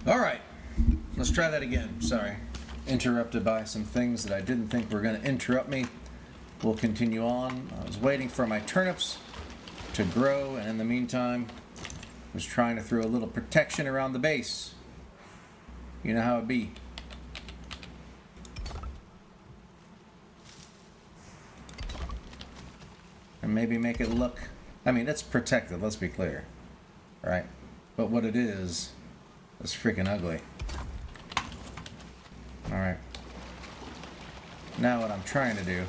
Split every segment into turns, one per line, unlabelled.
Alright, let's try that again. Sorry. Interrupted by some things that I didn't think were going to interrupt me. We'll continue on. I was waiting for my turnips to grow, and in the meantime, I was trying to throw a little protection around the base. You know how it be. And maybe make it look... I mean, it's protected, let's be clear. Right? But what it is freaking ugly. Alright. Now what I'm trying to do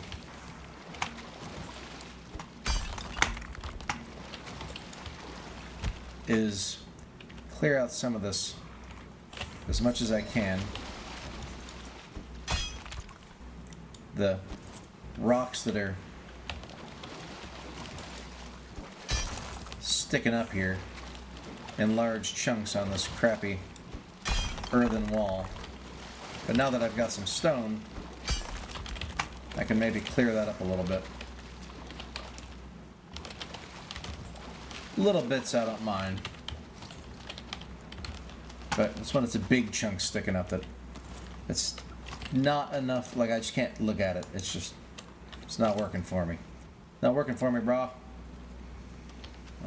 is clear out some of this as much as I can. The rocks that are sticking up here in large chunks on this crappy earthen wall. But now that I've got some stone, I can maybe clear that up a little bit. Little bits I don't mind. But it's when it's a big chunk sticking up that it's not enough, like I just can't look at it. It's not working for me. Not working for me, brah.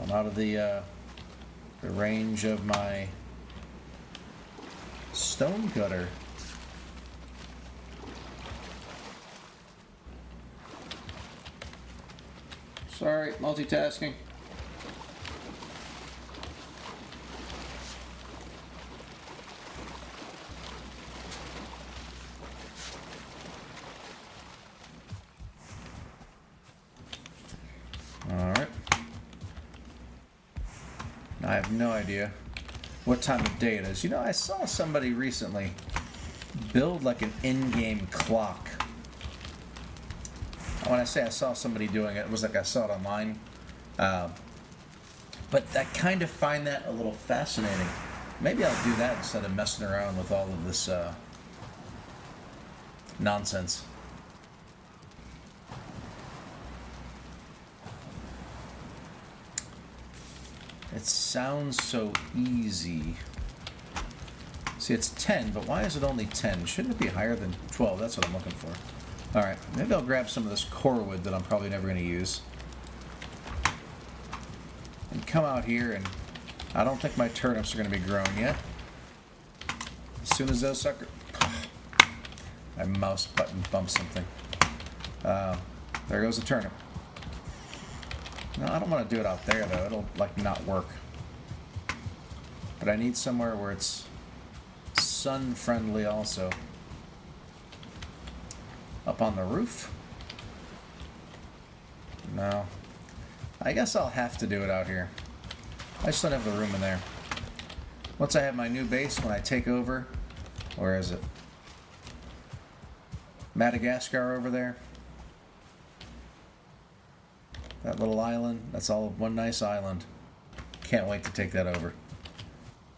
I'm out of the range of my stone cutter. Sorry, multitasking. Alright. I have no idea what time of day it is. You know, I saw somebody recently build like an in-game clock. When I say I saw somebody doing it, it was like I saw it online. But I kind of find that a little fascinating. Maybe I'll do that instead of messing around with all of this nonsense. It sounds so easy. See, it's 10, but why is it only 10? Shouldn't it be higher than 12? That's what I'm looking for. Alright, maybe I'll grab some of this core wood that I'm probably never going to use. And come out here, and I don't think my turnips are going to be grown yet. As soon as those suckers... My mouse button bumped something. There goes a turnip. No, I don't want to do it out there, though. It'll, like, not work. But I need somewhere where it's sun-friendly also. Up on the roof? No. I guess I'll have to do it out here. I just don't have the room in there. Once I have my new base, when I take over... Where is it? Madagascar over there. That little island. That's all one nice island. Can't wait to take that over.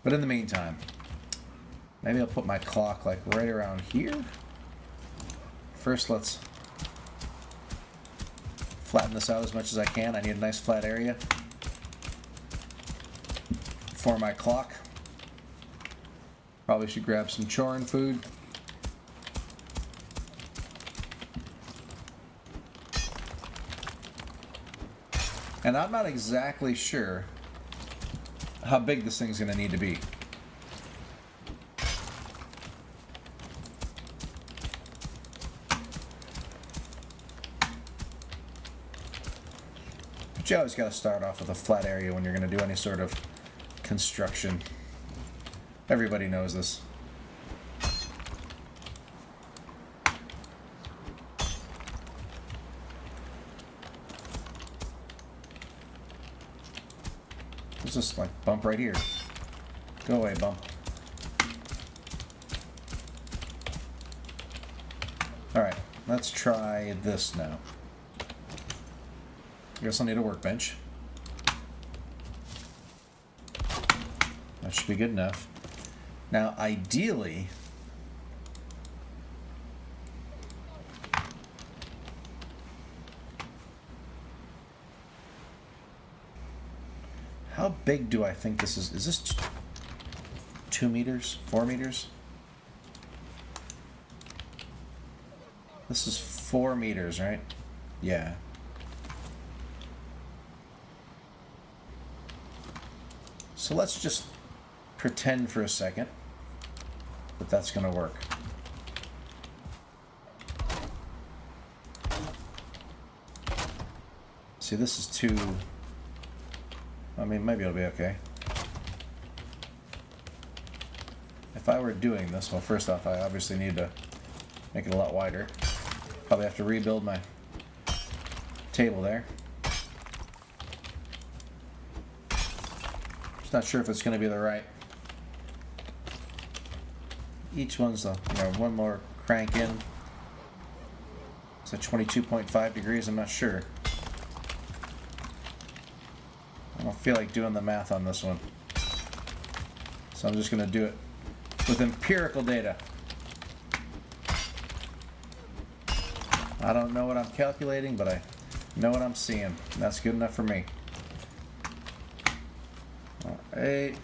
But in the meantime, maybe I'll put my clock like right around here. First, let's flatten this out as much as I can. I need a nice flat area for my clock. Probably should grab some chorin food. And I'm not exactly sure how big this thing's going to need to be. But you always got to start off with a flat area when you're going to do any sort of construction. Everybody knows this. There's this like bump right here. Go away, bump. Alright, let's try this now. I guess I'll need a workbench. That should be good enough. Now, ideally, how big do I think this is? Is this... 2 meters, 4 meters. This is 4 meters, right? Yeah. So let's just pretend for a second that that's going to work. See, this is too... I mean, maybe it'll be okay. If I were doing this, well, first off, I obviously need to make it a lot wider. Probably have to rebuild my table there. Just not sure if it's going to be the right. Each one's a, one more crank in. It's at 22.5 degrees, I'm not sure. I don't feel like doing the math on this one. So I'm just going to do it with empirical data. I don't know what I'm calculating, but I know what I'm seeing. And that's good enough for me. 8.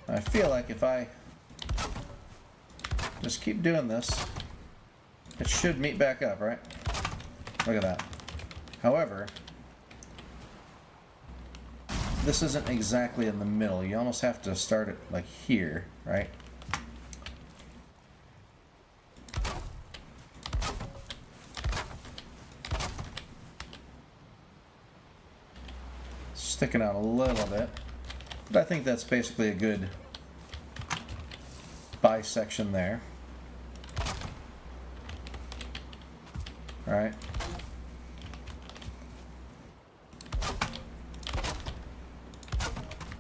I feel like if I just keep doing this, it should meet back up, right? Look at that. However, this isn't exactly in the middle. You almost have to start it like here, right? Sticking out a little bit. But I think that's basically a good bisection there. All right.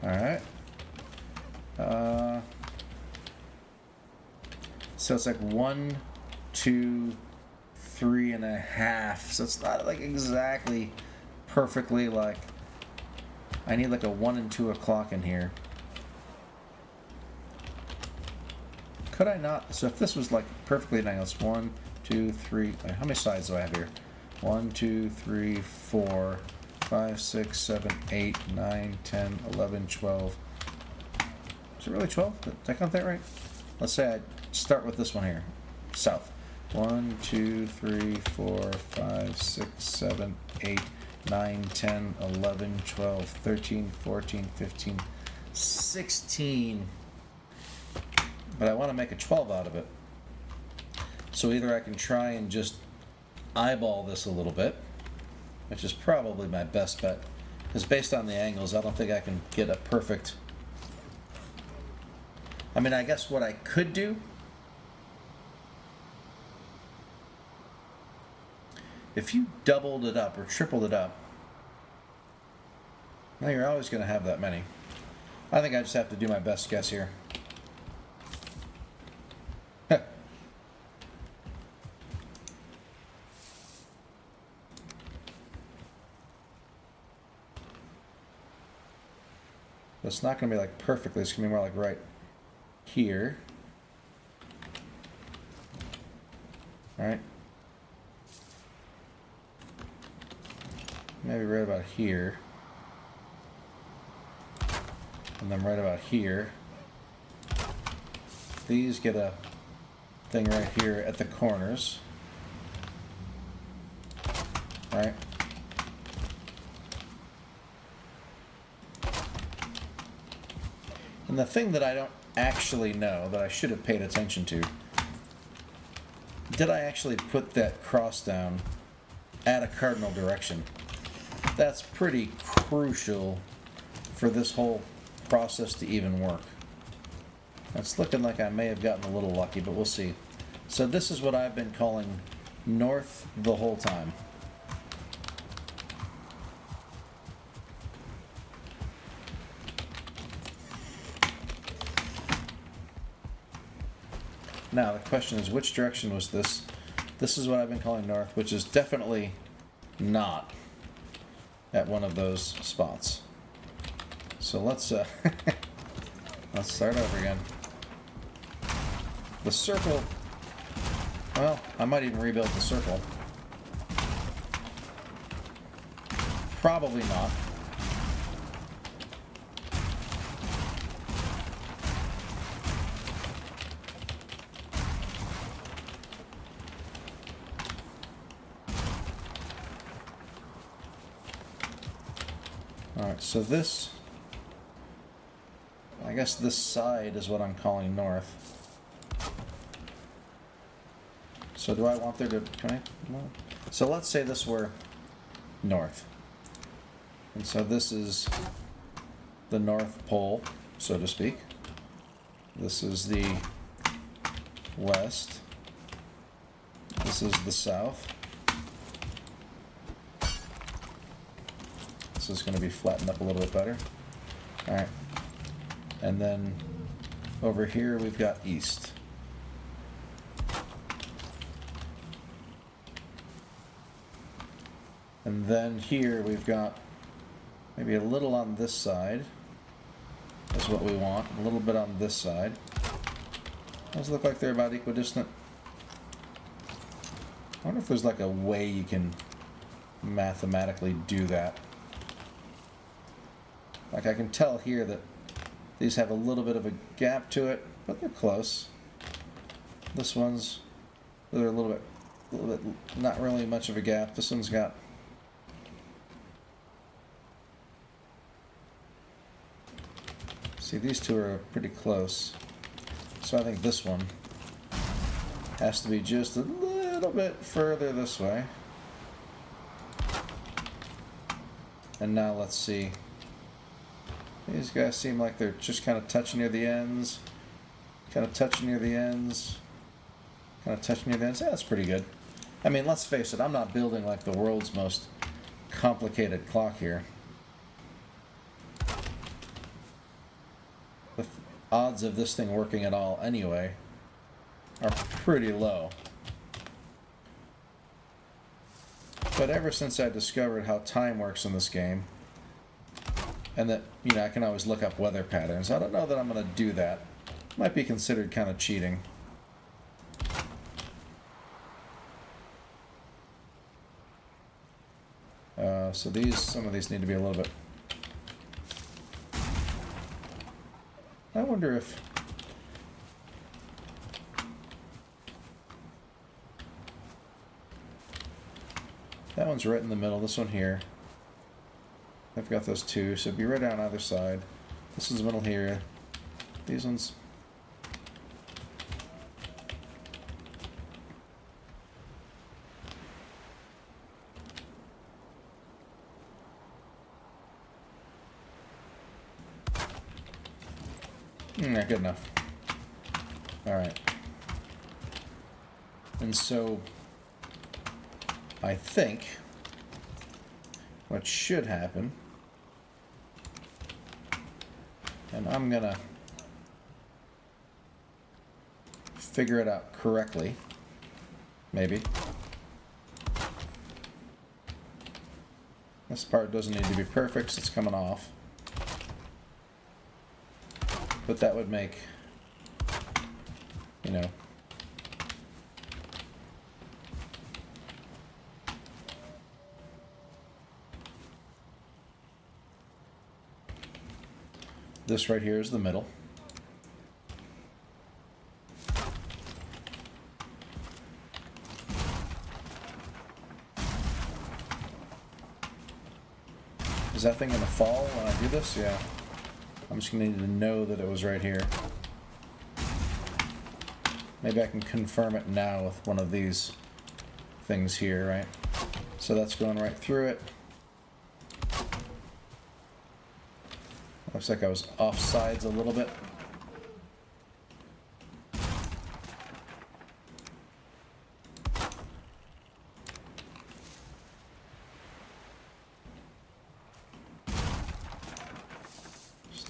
All right. So it's like 1, 2, 3.5. So it's not like exactly perfectly like. I need like a 1 and 2 o'clock in here. Could I not? So if this was like perfectly at angles, 1, 2, 3. How many sides do I have here? 1, 2, 3, 4, 5, 6, 7, 8, 9, 10, 11, 12. Is it really 12? Did I count that right? Let's say I start with this one here. South. 1, 2, 3, 4, 5, 6, 7, 8, 9, 10, 11, 12, 13, 14, 15, 16. But I want to make a 12 out of it. So either I can try and just eyeball this a little bit, which is probably my best bet, because based on the angles, I don't think I can get a perfect... I mean, I guess what I could do, if you doubled it up or tripled it up, now you're always going to have that many. I think I just have to do my best guess here. It's not going to be like perfectly, it's going to be more like right here. Alright. Maybe right about here. And then right about here. These get a thing right here at the corners. Right? And the thing that I don't actually know, that I should have paid attention to, did I actually put that cross down at a cardinal direction? That's pretty crucial for this whole process to even work. It's looking like I may have gotten a little lucky, but we'll see. So this is what I've been calling north the whole time. Now, the question is, which direction was this? This is what I've been calling north, which is definitely not at one of those spots. So let's let's start over again. The circle, well, I might even rebuild the circle. Probably not. Alright, so this... I guess this side is what I'm calling north. So do I want there to... Can I? No. So let's say this were north. And so this is the North Pole, so to speak. This is the west. This is the south. This is going to be flattened up a little bit better. Alright. And then over here we've got east. And then here we've got maybe a little on this side. That's what we want. A little bit on this side. Those look like they're about equidistant. I wonder if there's like a way you can mathematically do that. Like I can tell here that these have a little bit of a gap to it, but they're close. This one's, they're a little bit, not really much of a gap. This one's got, see, these two are pretty close. So I think this one has to be just a little bit further this way. And now let's see. These guys seem like they're just kind of touching near the ends. Kind of touching near the ends. Kind of touching near the ends. Yeah, that's pretty good. I mean, let's face it, I'm not building like the world's most complicated clock here. The odds of this thing working at all anyway are pretty low. But ever since I discovered how time works in this game, and that, you know, I can always look up weather patterns, I don't know that I'm going to do that. Might be considered kind of cheating. So these, some of these need to be a little bit... I wonder if... That one's right in the middle, this one here. I've got those two, so it'd be right on either side. This is the middle here. These ones... Not good enough. Alright. And so, I think what should happen, and I'm gonna figure it out correctly, maybe. This part doesn't need to be perfect, so it's coming off. But that would make, you know, this right here is the middle. Is that thing gonna fall when I do this? Yeah. I'm just going to need to know that it was right here. Maybe I can confirm it now with one of these things here, right? So that's going right through it. Looks like I was off sides a little bit.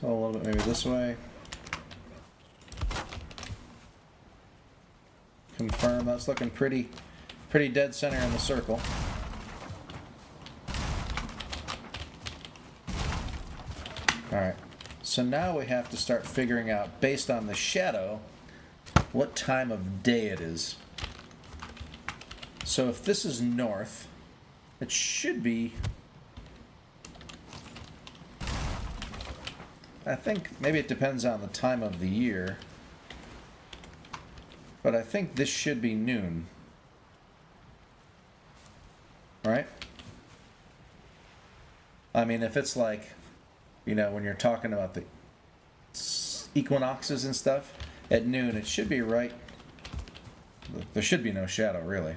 A little bit maybe this way. Confirm, that's looking pretty dead center in the circle. Alright, so now we have to start figuring out, based on the shadow, what time of day it is. So if this is north, it should be I think maybe it depends on the time of the year. But I think this should be noon. Right? I mean, if it's like, you know, when you're talking about the equinoxes and stuff, at noon, it should be right. There should be no shadow, really.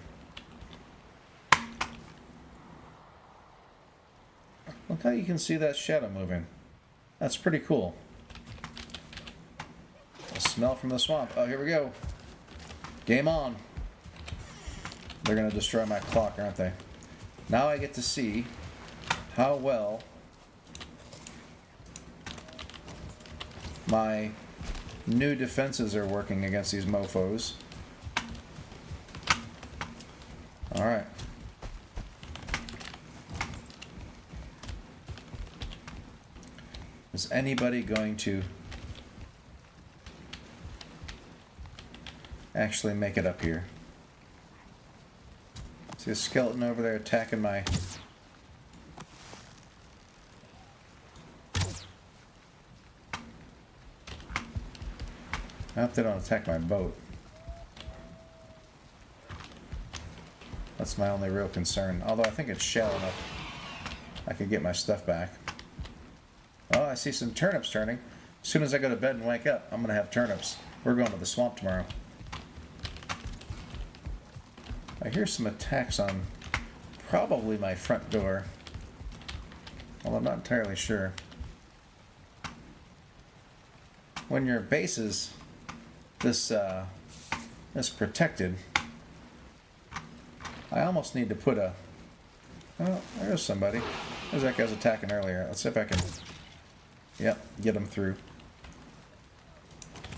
Look how you can see that shadow moving. That's pretty cool. The smell from the swamp. Oh, here we go. Game on. They're going to destroy my clock, aren't they? Now I get to see how well my new defenses are working against these mofos. Alright. Is anybody going to actually make it up here? See a skeleton over there attacking my... I hope they don't attack my boat. That's my only real concern. Although I think it's shallow enough I could get my stuff back. Oh, I see some turnips turning. As soon as I go to bed and wake up, I'm going to have turnips. We're going to the swamp tomorrow. I hear some attacks on probably my front door. Well, I'm not entirely sure. When your base is this protected, I almost need to put a... Oh, there's somebody. There's that guy was attacking earlier. Let's see if I can... Yep, get him through.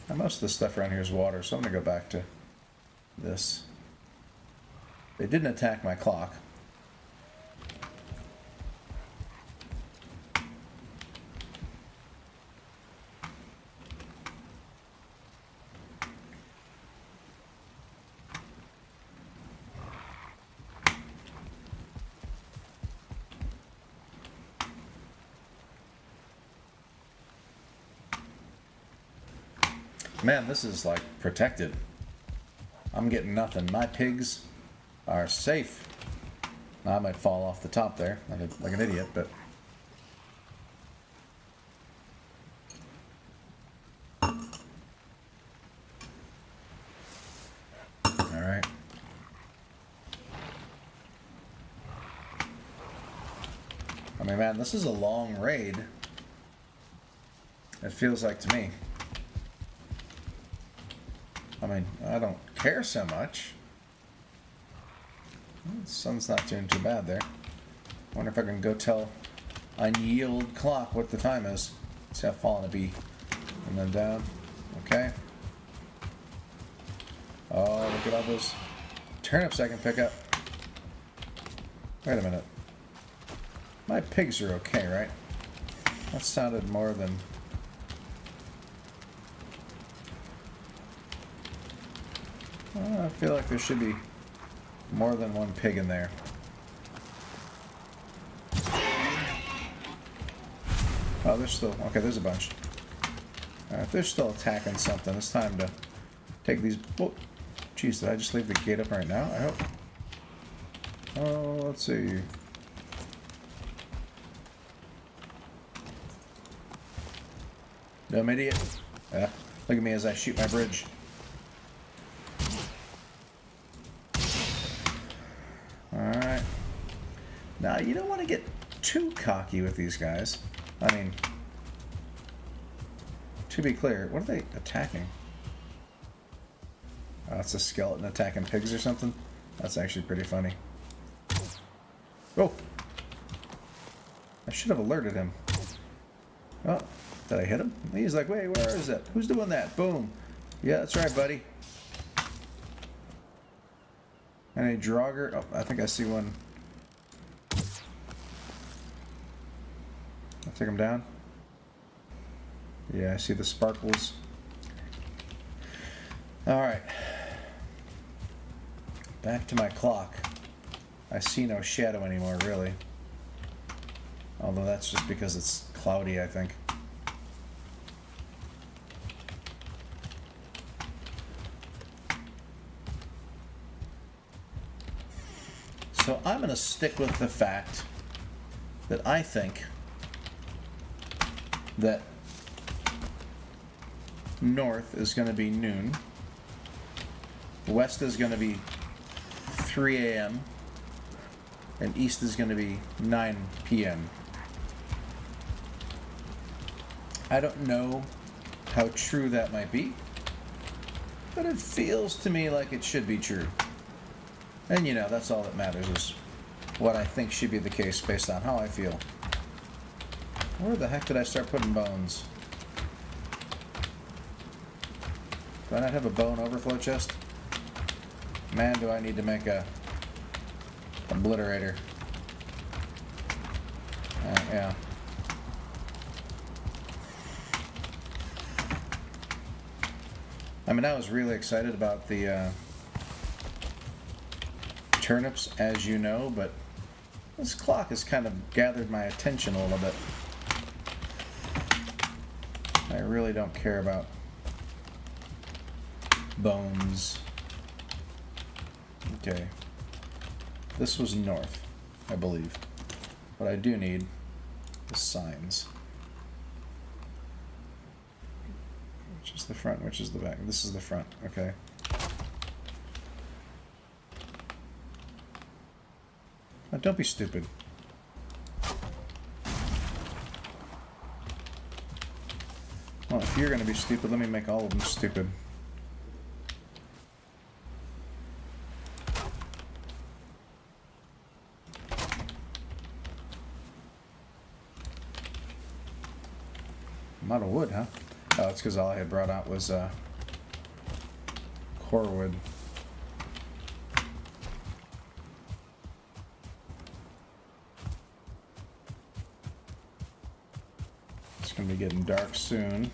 Now, most of the stuff around here is water, so I'm going to go back to this. They didn't attack my clock. Man, this is like protected. I'm getting nothing. My pigs are safe. I might fall off the top there like an idiot, but all right. I mean, man, this is a long raid. It feels like to me. I mean, I don't care so much. The sun's not doing too bad there. I wonder if I can go tell Unyield Clock what the time is. See how fallen it be. And then down. Okay. Oh, look at all those turnips I can pick up. Wait a minute. My pigs are okay, right? That sounded more than... I feel like there should be more than one pig in there. Oh, there's still... Okay, there's a bunch. Alright, they're still attacking something. It's time to take these... Oh, jeez, did I just leave the gate up right now? I hope... Oh, let's see. Dumb idiot. Yeah, look at me as I shoot my bridge. Alright. Now, you don't want to get too cocky with these guys. I mean, to be clear, what are they attacking? Oh, it's a skeleton attacking pigs or something? That's actually pretty funny. Oh! I should have alerted him. Oh, did I hit him? He's like, wait, where is it? Who's doing that? Boom. Yeah, that's right, buddy. And a Draugr. Oh, I think I see one. I'll take him down. Yeah, I see the sparkles. Alright. Back to my clock. I see no shadow anymore, really. Although that's just because it's cloudy, I think. So I'm going to stick with the fact that I think that north is going to be noon, west is going to be 3 a.m., and east is going to be 9 p.m. I don't know how true that might be, but it feels to me like it should be true. And you know, that's all that matters, is what I think should be the case based on how I feel. Where the heck did I start putting bones? Do I not have a bone overflow chest? Man, do I need to make a obliterator. Yeah. I mean, I was really excited about the turnips, as you know, but this clock has kind of gathered my attention a little bit. I really don't care about bones. Okay. This was north, I believe. What I do need is signs. Which is the front, which is the back? This is the front, okay. Oh, don't be stupid. Well, if you're gonna be stupid, let me make all of them stupid. I'm out of wood, huh? Oh, it's because all I had brought out was core wood. It's going to be getting dark soon.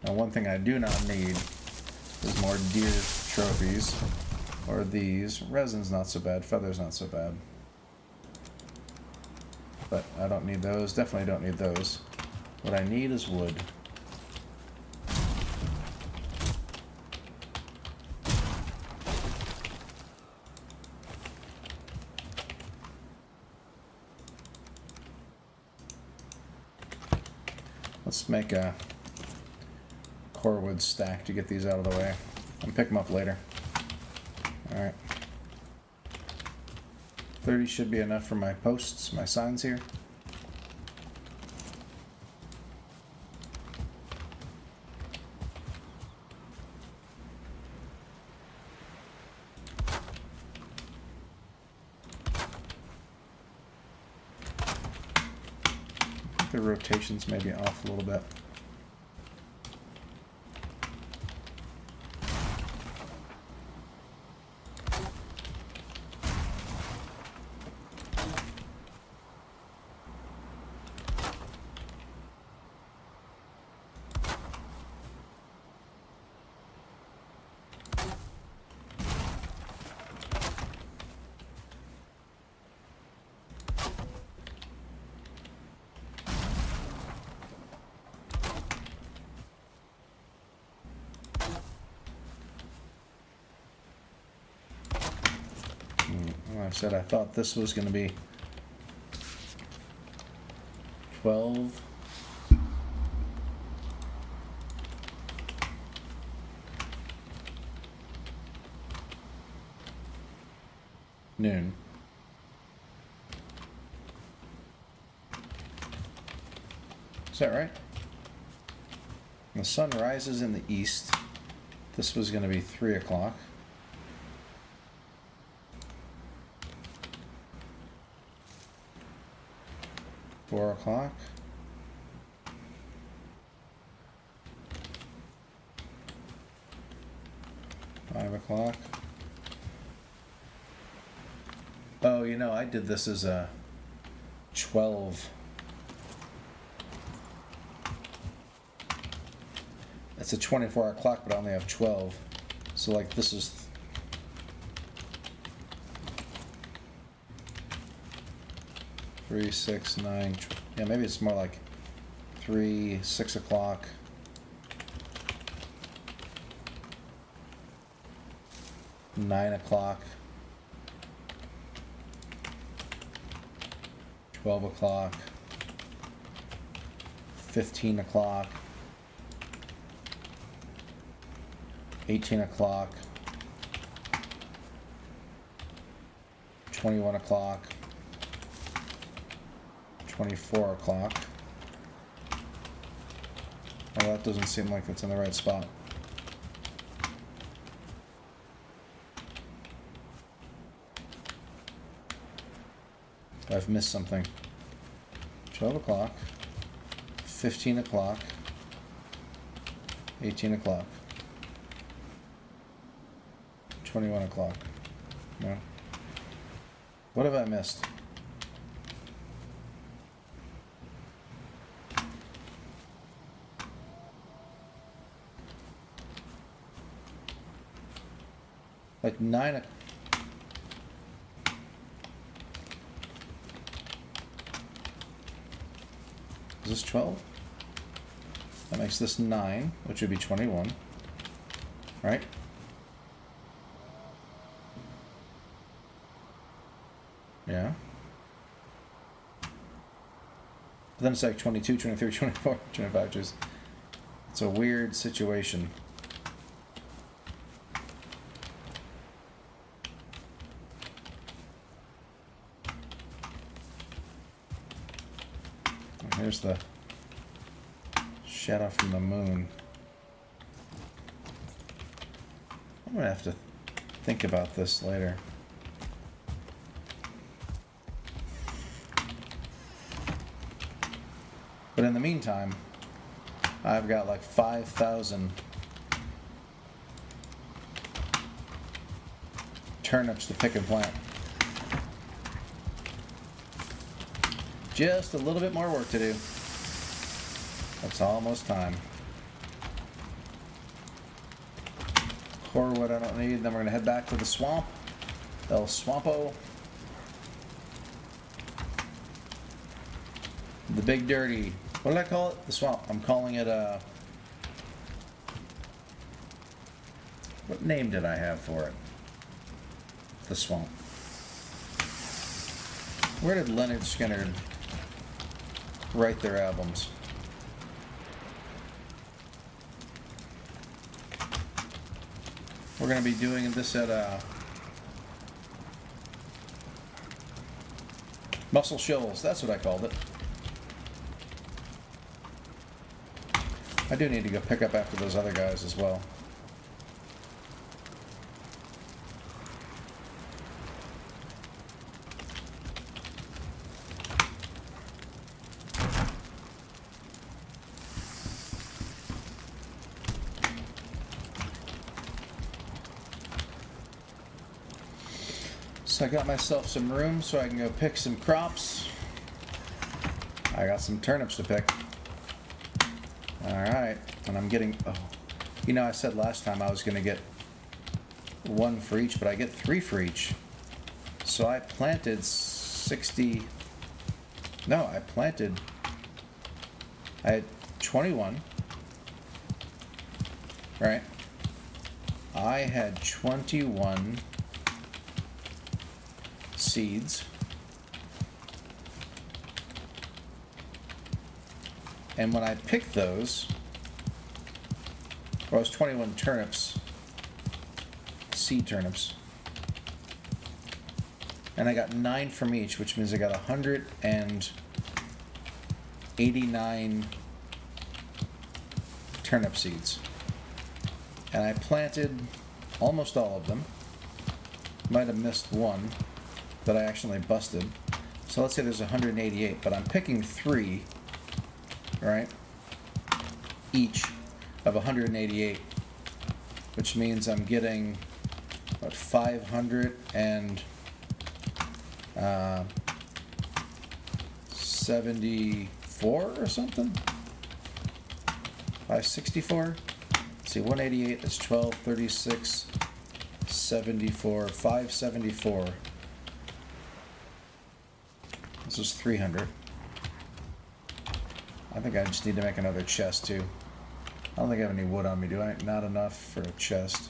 Now, one thing I do not need is more deer trophies, or these. Resin's not so bad, feather's not so bad. But I don't need those, definitely don't need those. What I need is wood. Let's make a core wood stack to get these out of the way. I'll pick them up later. Alright. 30 should be enough for my posts, my signs here. The rotations may be off a little bit. I said I thought this was going to be 12. Noon. Is that right? The sun rises in the east. This was going to be 3 o'clock. 4 o'clock. 5 o'clock. Oh, you know, I did this as a 12. It's a 24-hour clock, but I only have 12. So, like, this is 3, 6, 9. Yeah, maybe it's more like 3, 6 o'clock. 9 o'clock. 12 o'clock, 15 o'clock, 18 o'clock, 21 o'clock, 24 o'clock. Oh, that doesn't seem like it's in the right spot. I've missed something. 12 o'clock, 15 o'clock, 18 o'clock, 21 o'clock. No. What have I missed? Like 9 o'clock. Is this 12? That makes this 9, which would be 21. Right? Yeah. But then it's like 22, 23, 24, 25. Just, it's a weird situation. Here's the shadow from the moon. I'm gonna have to think about this later. But in the meantime, I've got like 5,000 turnips to pick and plant. Just a little bit more work to do. It's almost time. Core wood I don't need. Then we're gonna head back to the swamp. El Swampo. The Big Dirty. What did I call it? The swamp. I'm calling it what name did I have for it? The swamp. Where did Leonard Skinner write their albums? We're going to be doing this at Muscle Shoals. That's what I called it. I do need to go pick up after those other guys as well. So I got myself some room so I can go pick some crops. I got some turnips to pick. Alright, and I'm getting, oh, you know I said last time I was going to get 1 for each, but I get 3 for each. So I planted 60, no, I had 21, right? I had 21 seeds. And when I picked those, well, it was 21 turnips, seed turnips. And I got 9 from each, which means I got 189 turnip seeds. And I planted almost all of them. Might have missed one that I actually busted. So let's say there's 188, but I'm picking 3, right? Each of 188, which means I'm getting what, 574 or something? 564? Let's see, 188 is 12, 36, 74, 574. This is 300. I think I just need to make another chest too. I don't think I have any wood on me, do I? Not enough for a chest.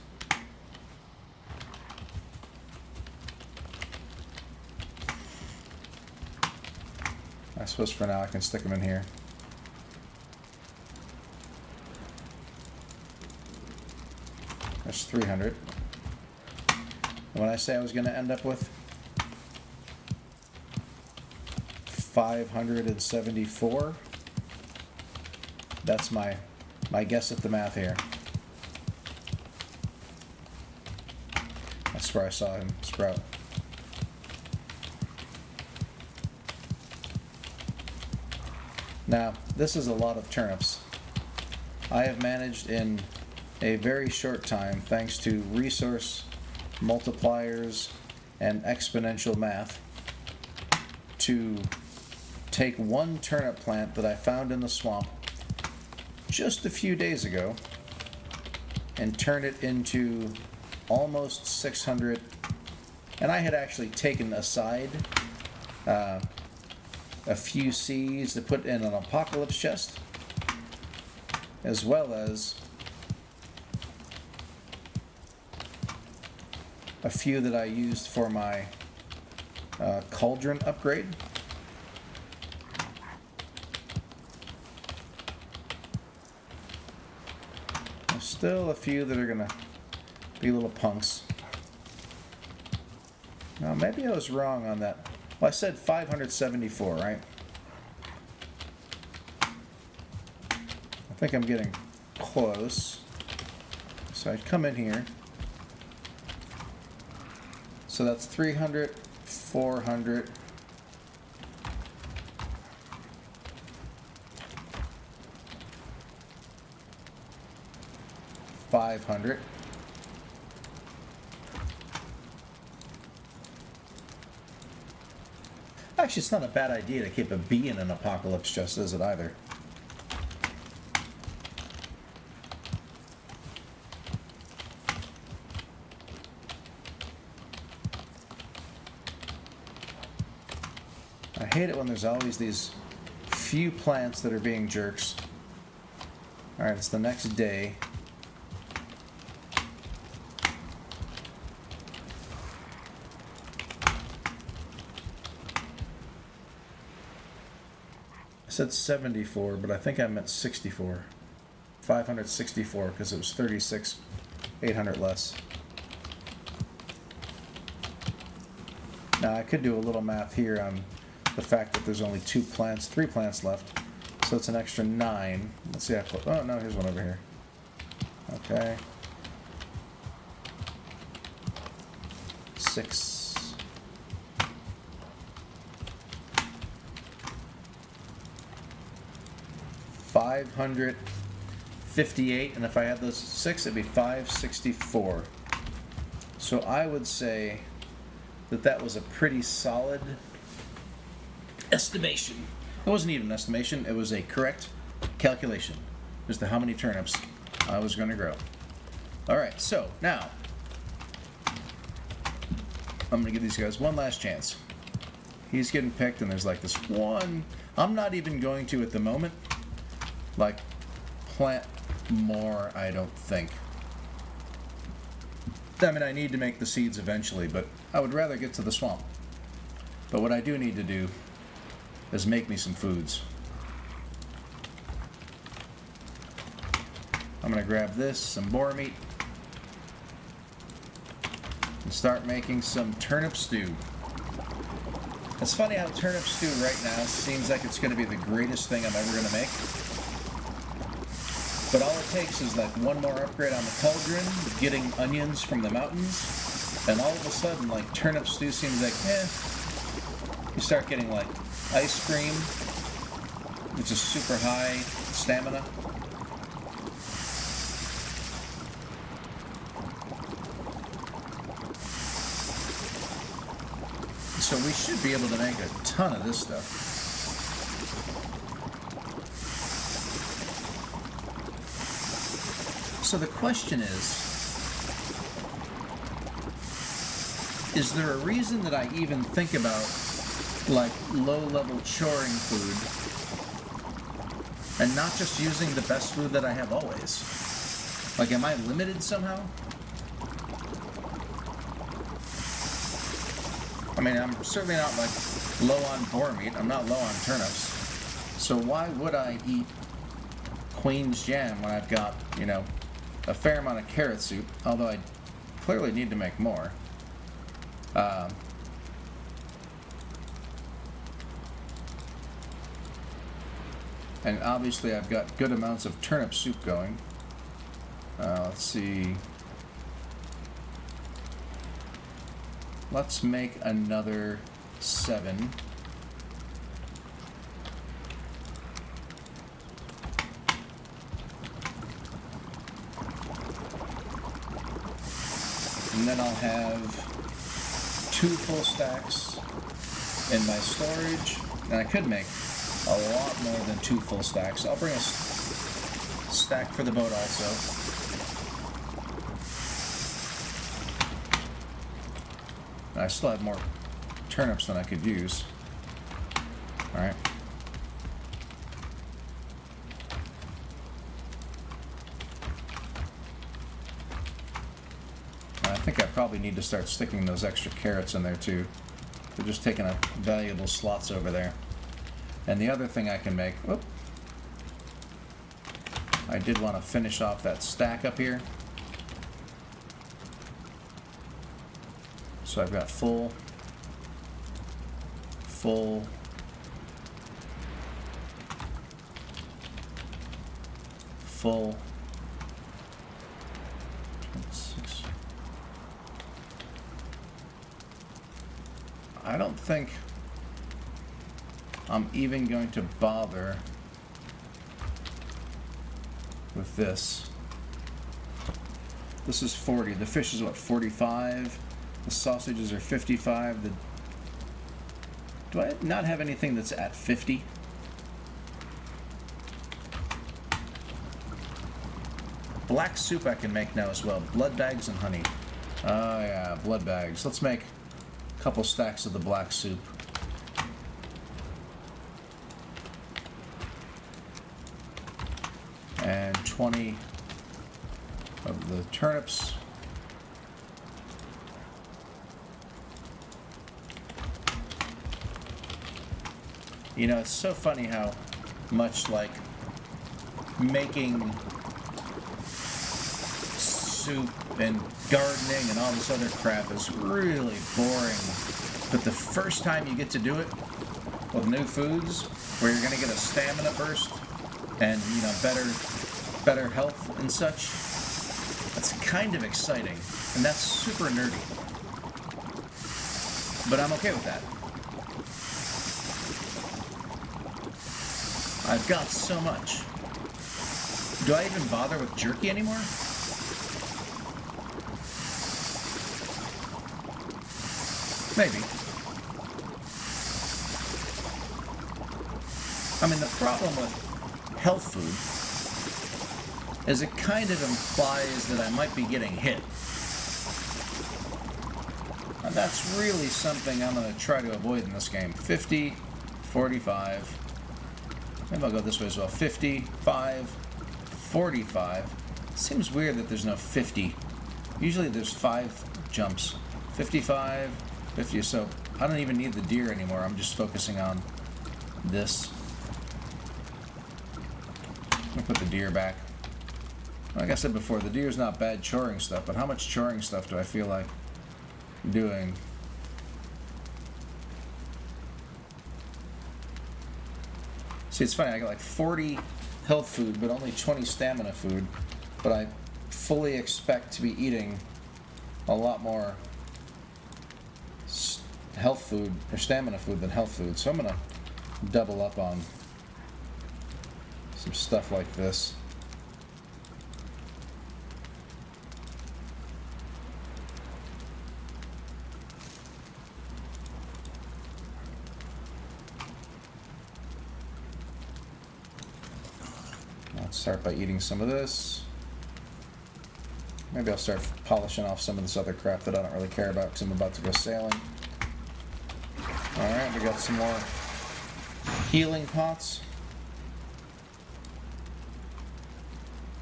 suppose for now I can stick them in here. That's 300. And when I say I was going to end up with 574, that's my guess at the math here. That's where I saw him sprout. Now, this is a lot of turnips. I have managed in a very short time, thanks to resource multipliers and exponential math, to take one turnip plant that I found in the swamp just a few days ago and turn it into almost 600. And I had actually taken aside a few seeds to put in an apocalypse chest, as well as a few that I used for my cauldron upgrade. There's still a few that are gonna be little punks. Now maybe I was wrong on that. Well, I said 574, right? I think I'm getting close. So I'd come in here. So that's 300, 400. $500. Actually, it's not a bad idea to keep a bee in an apocalypse chest, is it either? I hate it when there's always these few plants that are being jerks. Alright, it's the next day. I said 74, but I think I meant 64. 564, because it was 36, 800 less. Now I could do a little math here on the fact that there's only 3 plants left. So it's an extra 9. Let's see how close. Oh no, here's one over here. Okay. 6. 558, and if I had those 6, it'd be 564. So I would say that that was a pretty solid estimation. It wasn't even an estimation, it was a correct calculation as to how many turnips I was going to grow. Alright, so now I'm going to give these guys one last chance. He's getting picked, and there's like this one. I'm not even going to, at the moment, like, plant more, I don't think. I mean, I need to make the seeds eventually, but I would rather get to the swamp. But what I do need to do is make me some foods. I'm going to grab this, some boar meat, and start making some turnip stew. It's funny how turnip stew right now seems like it's going to be the greatest thing I'm ever going to make. But all it takes is like one more upgrade on the cauldron, getting onions from the mountains, and all of a sudden, like, turnip stew seems like, you start getting like ice cream, which is super high stamina. So we should be able to make a ton of this stuff. So the question is there a reason that I even think about, like, low-level choring food and not just using the best food that I have always? Like, am I limited somehow? I mean, I'm certainly not like low on boar meat. I'm not low on turnips. So why would I eat Queen's jam when I've got, you know, a fair amount of carrot soup, although I clearly need to make more. And obviously I've got good amounts of turnip soup going. Let's see. Let's make another 7. And then I'll have 2 full stacks in my storage. And I could make a lot more than 2 full stacks. I'll bring a stack for the boat also. I still have more turnips than I could use. Alright. I think I probably need to start sticking those extra carrots in there too. They're just taking up valuable slots over there. And the other thing I can make, whoop, I did want to finish off that stack up here. So I've got full, full, full, 26. I don't think I'm even going to bother with this. This is 40. The fish is what, 45? The sausages are 55. Do I not have anything that's at 50? Black soup I can make now as well. Blood bags and honey. Oh yeah, blood bags. Let's make a couple stacks of the black soup. And 20 of the turnips. You know, it's so funny how much like making soup and gardening and all this other crap is really boring. But the first time you get to do it with new foods, where you're going to get a stamina burst and, you know, better health and such, that's kind of exciting. And that's super nerdy. But I'm okay with that. I've got so much. Do I even bother with jerky anymore? Maybe. I mean, the problem with health food is it kind of implies that I might be getting hit. And that's really something I'm going to try to avoid in this game. 50, 45. Maybe I'll go this way as well. 55, 45. Seems weird that there's no 50. Usually there's 5 jumps. 55, 50. So I don't even need the deer anymore. I'm just focusing on this. I'm going to put the deer back. Like I said before, the deer's not bad choring stuff, but how much choring stuff do I feel like doing? See, it's funny, I got like 40 health food, but only 20 stamina food. But I fully expect to be eating a lot more health food, or stamina food, than health food. So I'm going to double up on some stuff like this. Let's start by eating some of this. Maybe I'll start polishing off some of this other crap that I don't really care about because I'm about to go sailing. Alright, we got some more healing pots.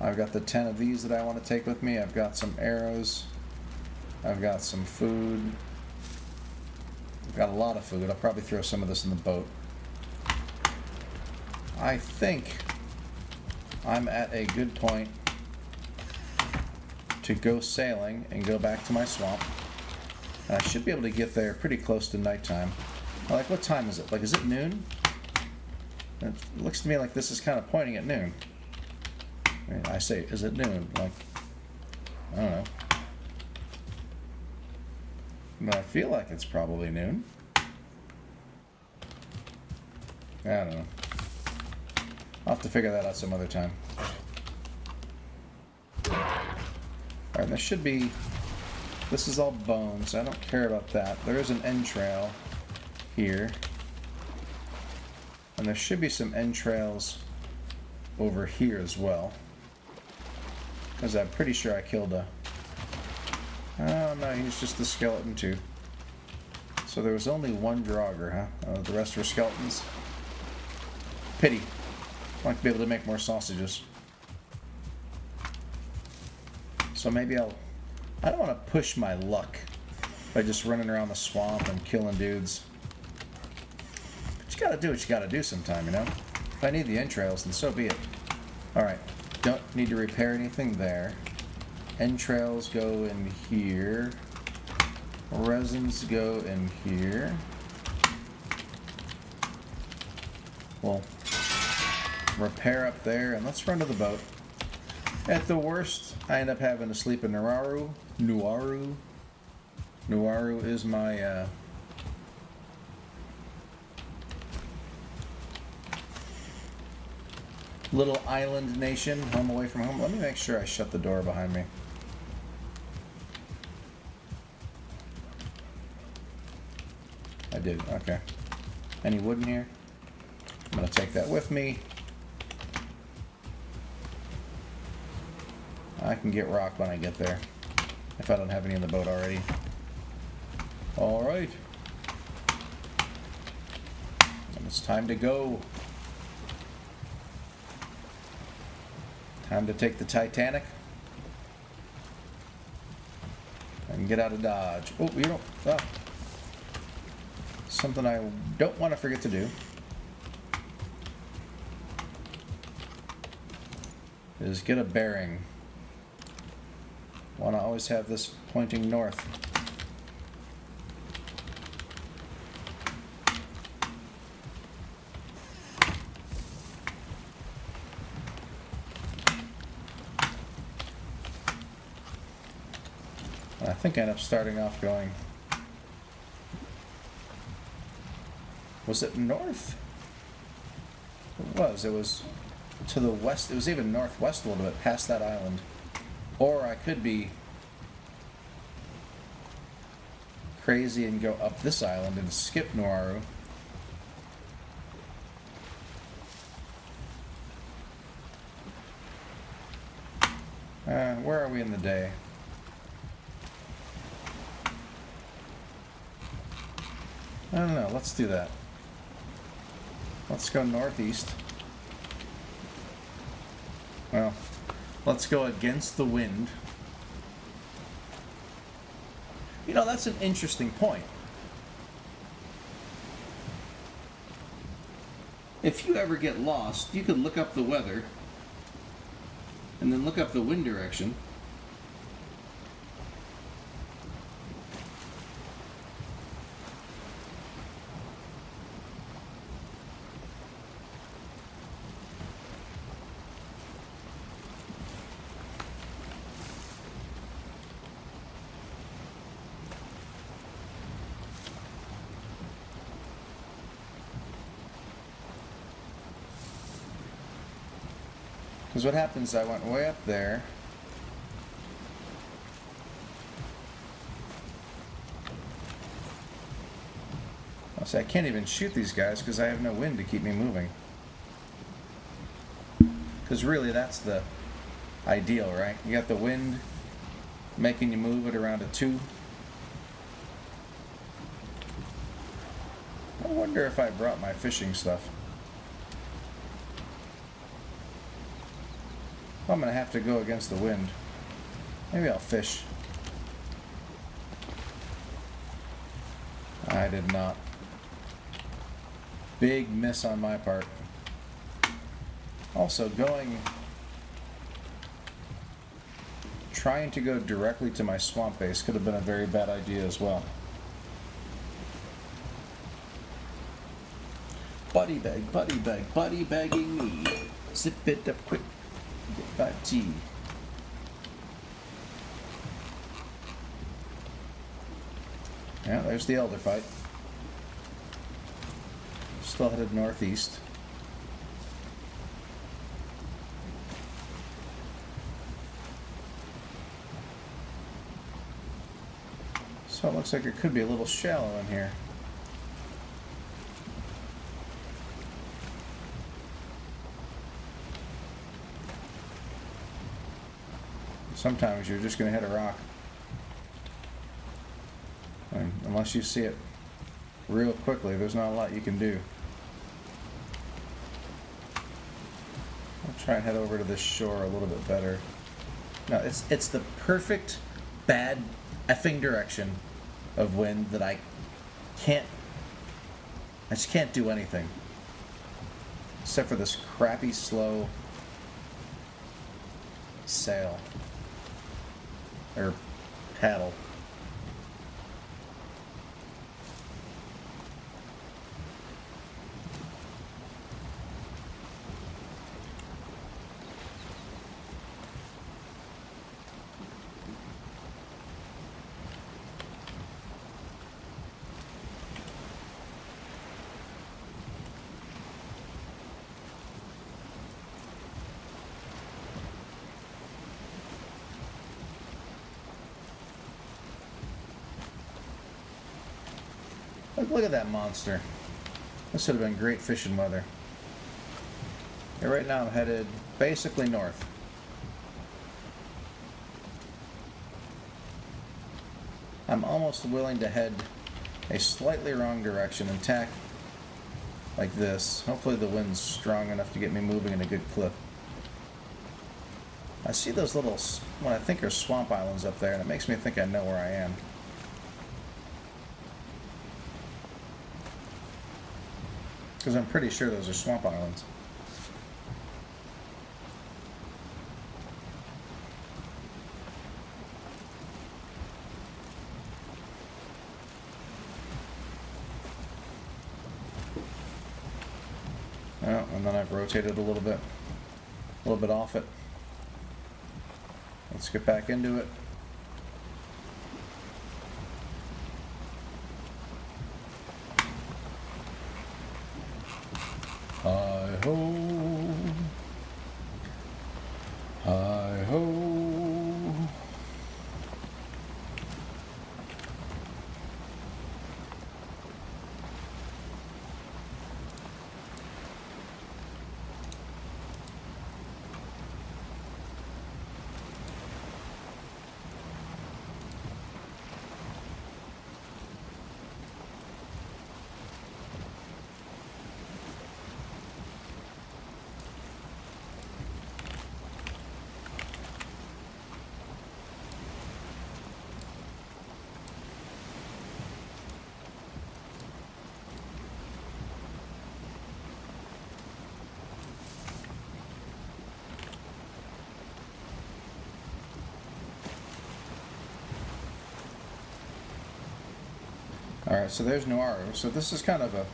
I've got the 10 of these that I want to take with me. I've got some arrows. I've got some food. Got a lot of food. I'll probably throw some of this in the boat. I think I'm at a good point to go sailing and go back to my swamp. And I should be able to get there pretty close to nighttime. Like, what time is it? Like, is it noon? It looks to me like this is kind of pointing at noon. I say, is it noon? Like, I don't know. But I feel like it's probably noon. I don't know. I'll have to figure that out some other time. Alright, there should be... This is all bones. I don't care about that. There is an entrail here. And there should be some entrails over here as well. Because I'm pretty sure I killed a... Oh no, he's just a skeleton too. So there was only one Draugr, huh? The rest were skeletons. Pity. I'd like to be able to make more sausages. So maybe I'll... I don't want to push my luck by just running around the swamp and killing dudes. But you gotta do what you gotta do sometime, you know? If I need the entrails, then so be it. Alright, don't need to repair anything there. Entrails go in here. Resins go in here. We'll repair up there, and let's run to the boat. At the worst, I end up having to sleep in Nuaru. Nuaru is my little island nation, home away from home. Let me make sure I shut the door behind me. I did, okay. Any wood in here? I'm gonna take that with me. I can get rock when I get there, if I don't have any in the boat already. Alright. And it's time to go. Time to take the Titanic and get out of Dodge. Oh, you don't... Oh. Something I don't want to forget to do is get a bearing. Want to always have this pointing north. I think I ended up starting off going... Was it north? It was to the west. It was even northwest a little bit, past that island. Or I could be crazy and go up this island and skip Nuaru. Where are we in the day? I don't know. Let's do that. Let's go northeast. Well, let's go against the wind. You know, that's an interesting point. If you ever get lost, you could look up the weather and then look up the wind direction. Because what happens, I went way up there. I'll say I can't even shoot these guys because I have no wind to keep me moving. Because really that's the ideal, right? You got the wind making you move at around a 2. I wonder if I brought my fishing stuff. I'm going to have to go against the wind. Maybe I'll fish. I did not. Big miss on my part. Also, trying to go directly to my swamp base could have been a very bad idea as well. Buddy begging me. Zip it up quick. Get back tea. Yeah, there's the elder fight. Still headed northeast. So it looks like it could be a little shallow in here. Sometimes you're just going to hit a rock. And unless you see it real quickly, there's not a lot you can do. I'll try and head over to this shore a little bit better. No, it's the perfect bad effing direction of wind that I just can't do anything. Except for this crappy slow sail. Or paddle. Look at that monster. This would have been great fishing weather. Yeah, right now I'm headed basically north. I'm almost willing to head a slightly wrong direction and tack like this. Hopefully the wind's strong enough to get me moving in a good clip. I see those little, what I think are swamp islands up there, and it makes me think I know where I am. Because I'm pretty sure those are swamp islands. Oh, and then I've rotated a little bit off it. Let's get back into it. Hi-ho, hi-ho. Alright, so there's Nuaru. So this is kind of a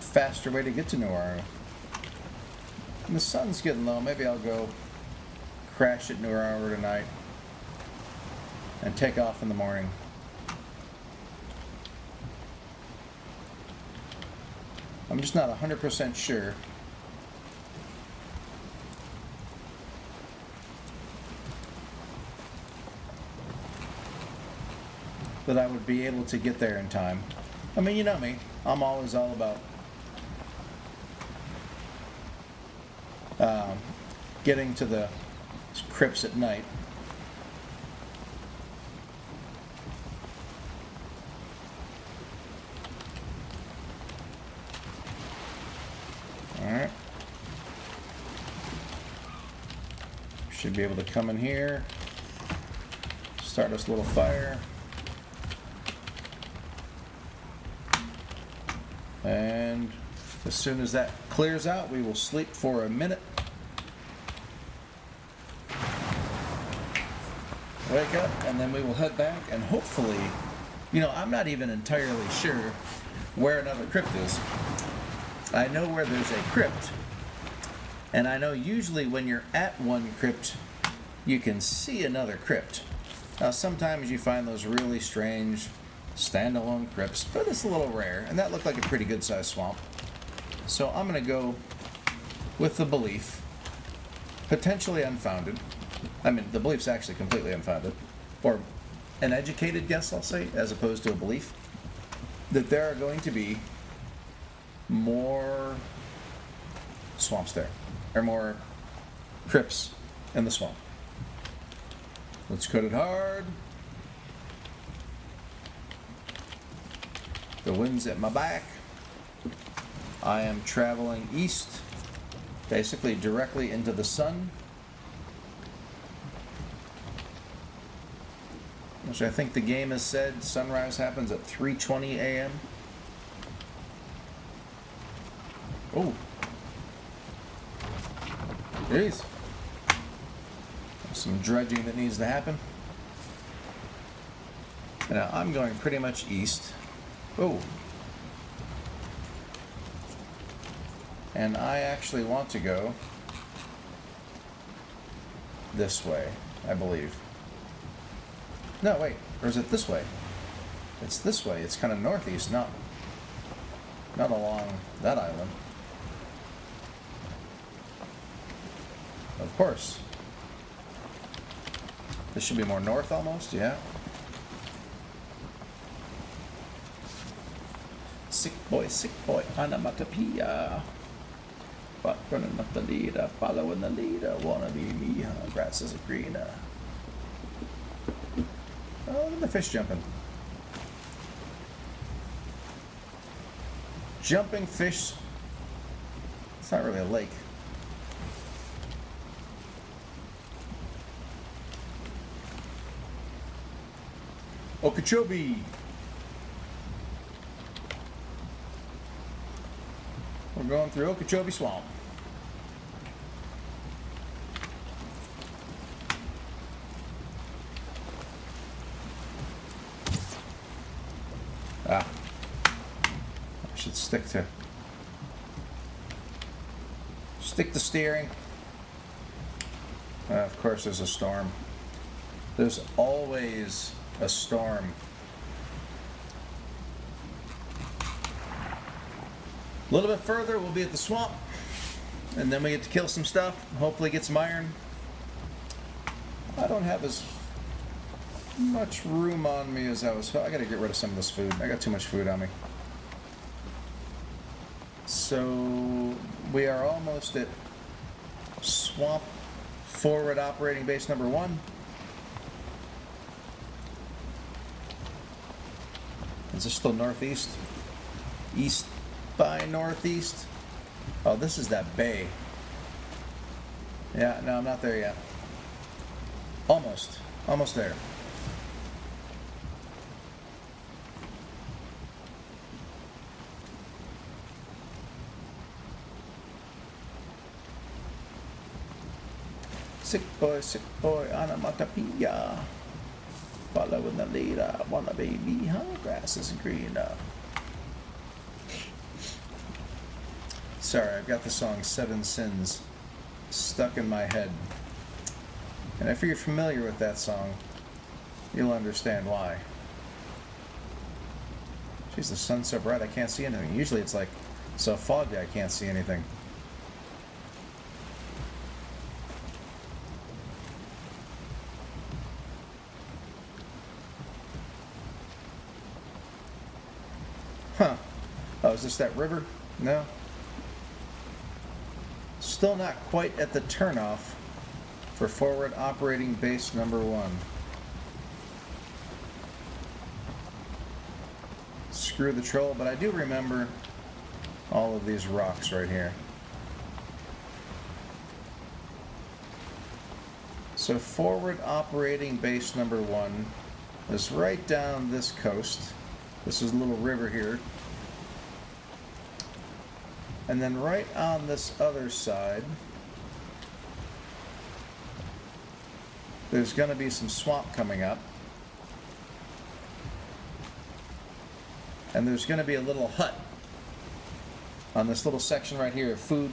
faster way to get to Nuaru. And the sun's getting low. Maybe I'll go crash at Nuaru tonight and take off in the morning. I'm just not 100% sure that I would be able to get there in time. I mean, you know me. I'm always all about getting to the crypts at night. Alright. Should be able to come in here, start this little fire. And as soon as that clears out, we will sleep for a minute. Wake up, and then we will head back, and hopefully, I'm not even entirely sure where another crypt is. I know where there's a crypt, and I know usually when you're at one crypt, you can see another crypt. Now, sometimes you find those really strange standalone crypts, but it's a little rare, and that looked like a pretty good sized swamp. So I'm going to go with the belief, potentially unfounded. I mean, the belief's actually completely unfounded, or an educated guess, I'll say, as opposed to a belief, that there are going to be more swamps there, or more crypts in the swamp. Let's cut it hard. The wind's at my back. I am traveling east, basically directly into the sun, which I think the game has said sunrise happens at 3:20 a.m. Oh, jeez. Some dredging that needs to happen. Now I'm going pretty much east. Oh. And I actually want to go this way, I believe. No, wait, or is it this way? It's this way. It's kind of northeast, not along that island. Of course. This should be more north almost, yeah. Sick boy, onomatopoeia. But running up the leader, following the leader, wanna be me, huh? Grass is greener. Oh, look at the fish jumping. Jumping fish. It's not really a lake. Okeechobee. We're going through Okeechobee Swamp. I should stick to steering. Of course, there's a storm. There's always a storm. A little bit further, we'll be at the swamp, and then we get to kill some stuff, hopefully get some iron. I don't have as much room on me as I gotta get rid of some of this food. I got too much food on me. So we are almost at swamp forward operating base number 1. Is this still northeast? East by northeast? Oh, this is that bay. Yeah, no, I'm not there yet. Almost there. Sick boy, onomatopoeia. Following the leader, wanna be me, huh? Grass is greener. Sorry, I've got the song 7 Sins stuck in my head. And if you're familiar with that song, you'll understand why. Jeez, the sun's so bright I can't see anything. Usually it's like so foggy I can't see anything. Huh. Oh, is this that river? No. Still not quite at the turnoff for forward operating base number 1. Screw the troll, but I do remember all of these rocks right here. So forward operating base number 1 is right down this coast. This is a little river here. And then right on this other side, there's going to be some swamp coming up. And there's going to be a little hut on this little section right here of food,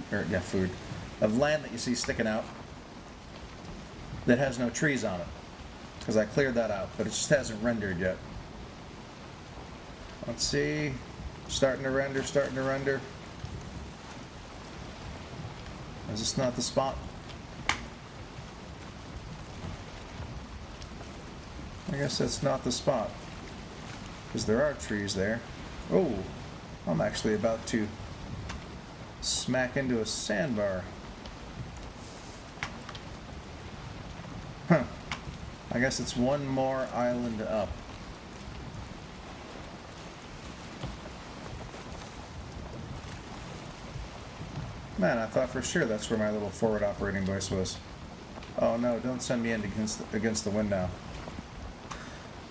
of land that you see sticking out that has no trees on it. Because I cleared that out, but it just hasn't rendered yet. Let's see. Starting to render. Is this not the spot? I guess that's not the spot. Because there are trees there. Oh, I'm actually about to smack into a sandbar. Huh. I guess it's one more island up. Man, I thought for sure that's where my little forward operating base was. Oh no, don't send me in against the wind now.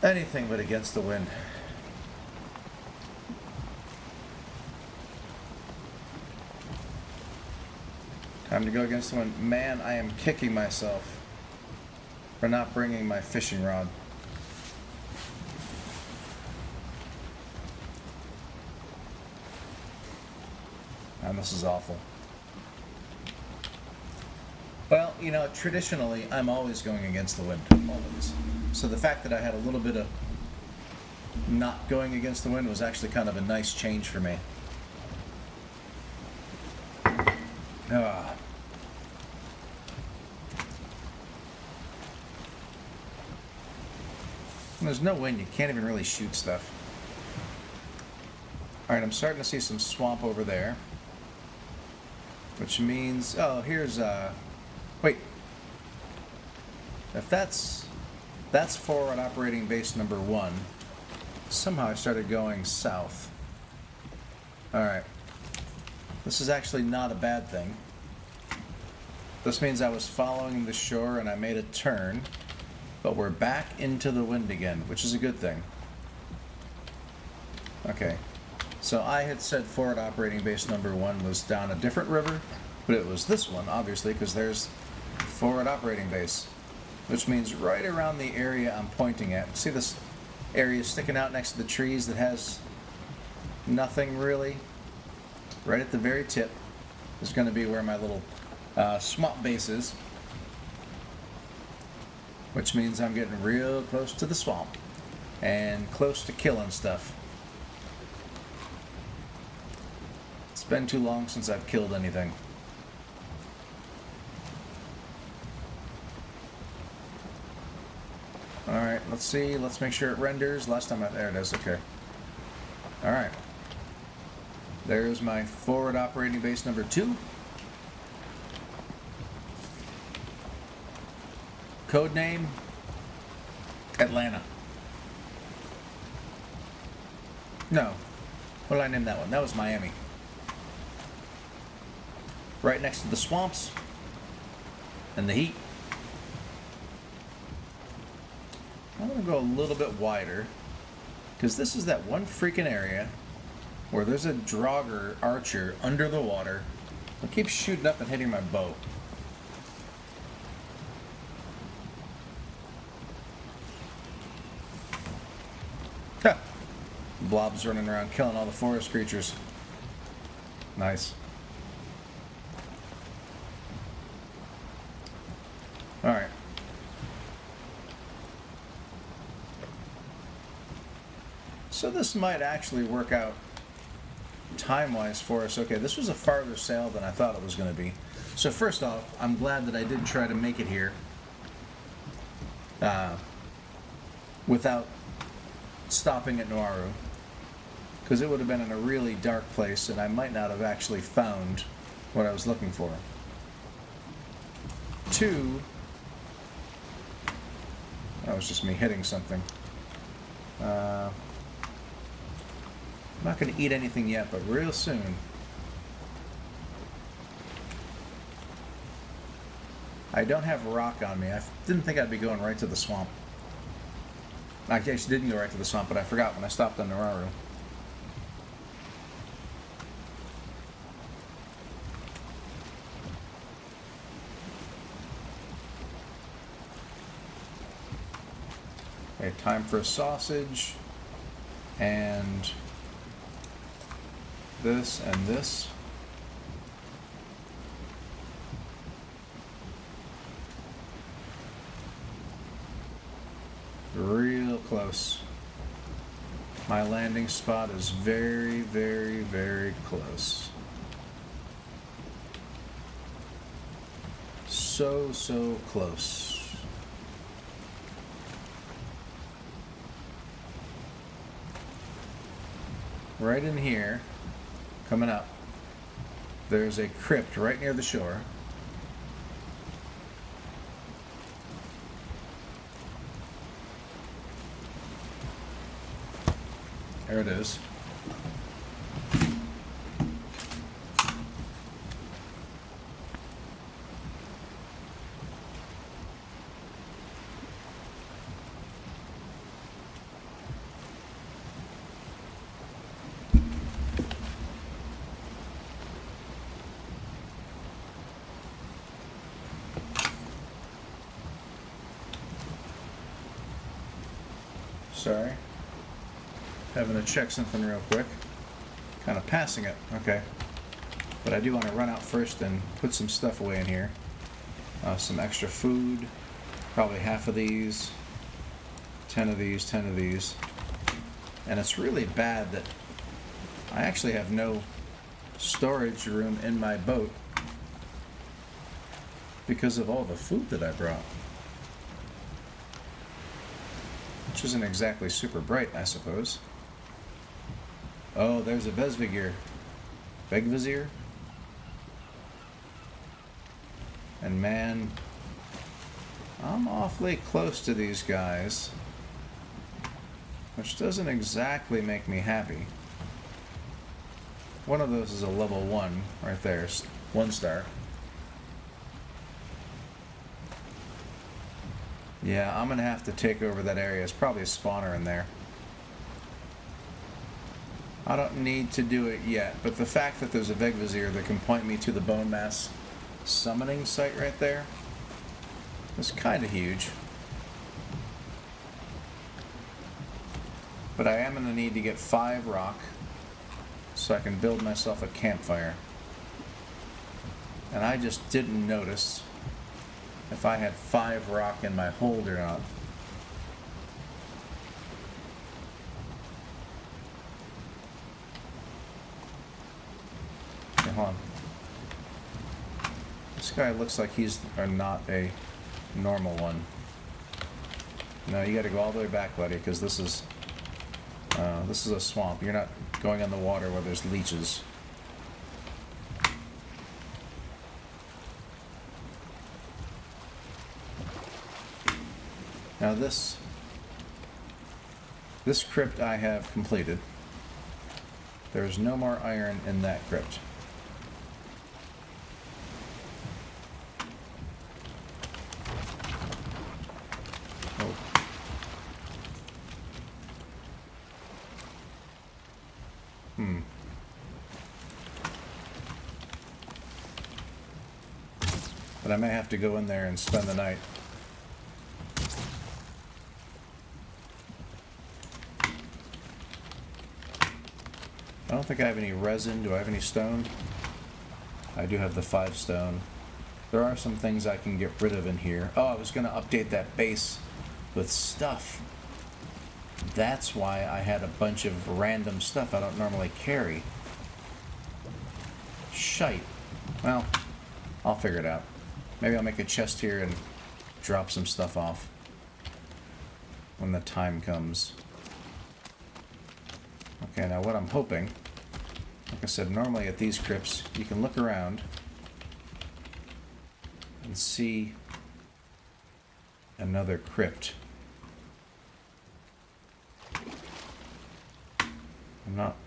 Anything but against the wind. Time to go against the wind. Man, I am kicking myself for not bringing my fishing rod. And this is awful. Well, you know, traditionally, I'm always going against the wind. Always. So the fact that I had a little bit of not going against the wind was actually kind of a nice change for me. Ah. When there's no wind, you can't even really shoot stuff. Alright, I'm starting to see some swamp over there. Which means... Oh, here's... Wait. If that's forward operating base number 1. Somehow I started going south. Alright. This is actually not a bad thing. This means I was following the shore and I made a turn. But we're back into the wind again, which is a good thing. Okay. So I had said forward operating base number 1 was down a different river, but it was this one, obviously, because there's forward operating base, which means right around the area I'm pointing at. See this area sticking out next to the trees that has nothing really? Right at the very tip is going to be where my little swamp base is, which means I'm getting real close to the swamp and close to killing stuff. It's been too long since I've killed anything. Alright, let's see. Let's make sure it renders. Last time there it is. Okay. Alright. There's my forward operating base number 2. Code name Atlanta. No. What did I name that one? That was Miami. Right next to the swamps and the heat. I'm going to go a little bit wider because this is that one freaking area where there's a Draugr archer under the water that keeps shooting up and hitting my bow. Ha! Blobs running around killing all the forest creatures. Nice. Alright. So this might actually work out time-wise for us. Okay, this was a farther sail than I thought it was going to be. So first off, I'm glad that I did try to make it here without stopping at Nauru, because it would have been in a really dark place and I might not have actually found what I was looking for. 2, that was just me hitting something. I'm not going to eat anything yet, but real soon. I don't have rock on me. I didn't think I'd be going right to the swamp. I actually didn't go right to the swamp, but I forgot when I stopped on Nauru. Okay, time for a sausage. And this and this. Real close. My landing spot is very, very, very close. So close. Right in here, coming up, there's a crypt right near the shore. There it is. Sorry. Having to check something real quick. Kind of passing it. Okay. But I do want to run out first and put some stuff away in here. Some extra food. Probably half of these. 10 of these, 10 of these. And it's really bad that I actually have no storage room in my boat because of all the food that I brought. Which isn't exactly super bright, I suppose. Oh, there's a Vesvigir. Vegvizir? And man, I'm awfully close to these guys, which doesn't exactly make me happy. One of those is a level 1 right there, 1 star. Yeah, I'm gonna have to take over that area. There's probably a spawner in there. I don't need to do it yet, but the fact that there's a Vegvizir that can point me to the bone mass summoning site right there is kind of huge. But I am gonna need to get 5 rock so I can build myself a campfire. And I just didn't notice if I had 5 rock in my hold or not. Okay, hold on. This guy looks like he's not a normal one. No, you gotta go all the way back, buddy, because this is a swamp. You're not going on the water where there's leeches. Now this crypt I have completed. There is no more iron in that crypt. Oh. But I may have to go in there and spend the night. I don't think I have any resin. Do I have any stone? I do have the 5 stone. There are some things I can get rid of in here. Oh, I was going to update that base with stuff. That's why I had a bunch of random stuff I don't normally carry. Shite. Well, I'll figure it out. Maybe I'll make a chest here and drop some stuff off when the time comes. Okay, now what I'm hoping, like I said, normally at these crypts, you can look around and see another crypt. I'm not